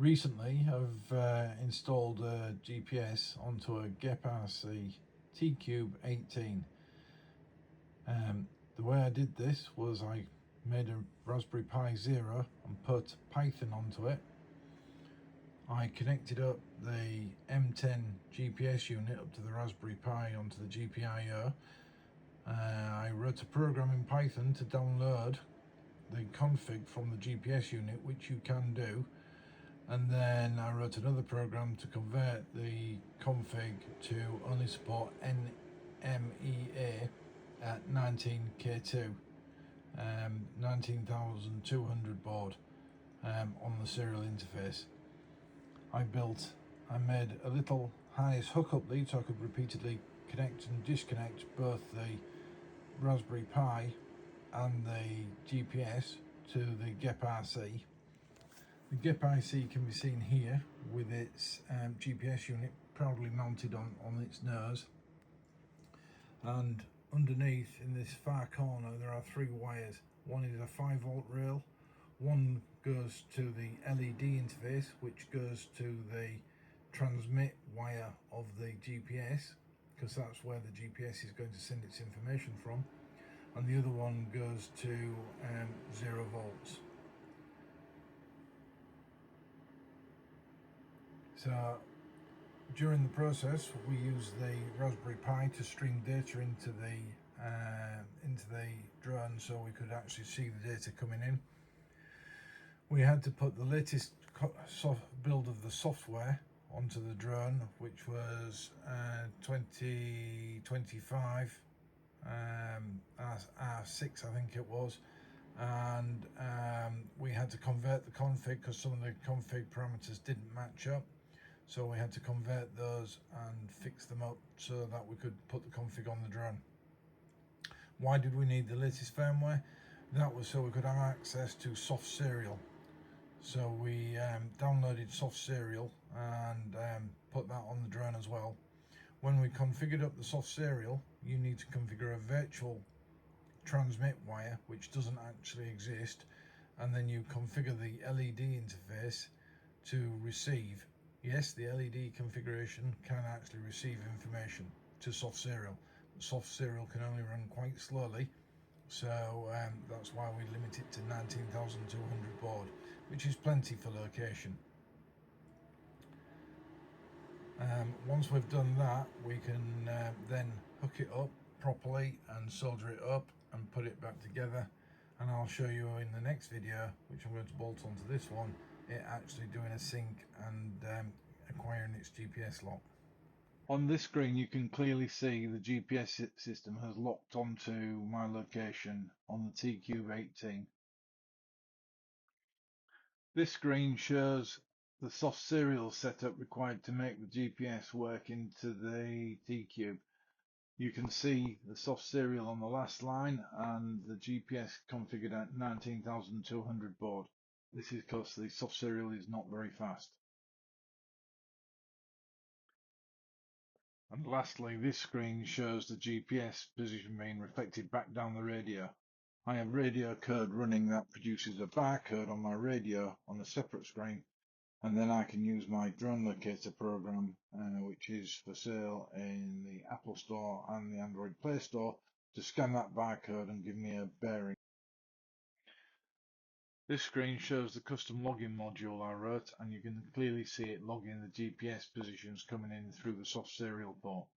Recently I've installed a GPS onto a GEPRC TCUBE-18. The way I did this was I made a Raspberry Pi Zero and put Python onto it. I connected up the M10 GPS unit up to the Raspberry Pi onto the GPIO. I wrote a program in Python to download the config from the GPS unit, which you can do, and then I wrote another program to convert the config to only support NMEA at 19K2, 19,200 baud on the serial interface. I made a little harness hookup lead so I could repeatedly connect and disconnect both the Raspberry Pi and the GPS to the GEPRC. The GEPRC can be seen here with its GPS unit proudly mounted on its nose, and underneath in this far corner there are three wires. One is a 5-volt rail, one goes to the LED interface, which goes to the transmit wire of the GPS, because that's where the GPS is going to send its information from, and the other one goes to 0 volts. So during the process we use the Raspberry Pi to stream data into the drone so we could actually see the data coming in. We had to put the latest build of the software onto the drone, which was 2025 R6 I think it was, and we had to convert the config because some of the config parameters didn't match up. So we had to convert those and fix them up so that we could put the config on the drone. Why did we need the latest firmware? That was so we could have access to soft serial. So we downloaded soft serial and put that on the drone as well. When we configured up the soft serial, you need to configure a virtual transmit wire, which doesn't actually exist, and then you configure the LED interface to receive. Yes, the LED configuration can actually receive information to soft serial. Soft serial can only run quite slowly, so that's why we limit it to 19,200 baud, which is plenty for location. Once we've done that, we can then hook it up properly and solder it up and put it back together, and I'll show you in the next video, which I'm going to bolt onto this one, it actually doing a sync and acquiring its GPS lock. On this screen you can clearly see the GPS system has locked onto my location on the TCUBE-18. This screen shows the soft serial setup required to make the GPS work into the TCUBE. You can see the soft serial on the last line and the GPS configured at 19,200 baud. This is because the soft serial is not very fast. And lastly, this screen shows the GPS position being reflected back down the radio. I have radio code running that produces a barcode on my radio on a separate screen, and then I can use my drone locator program, which is for sale in the Apple Store and the Android Play Store, to scan that barcode and give me a bearing. This screen shows the custom login module I wrote, and you can clearly see it logging the GPS positions coming in through the soft serial port.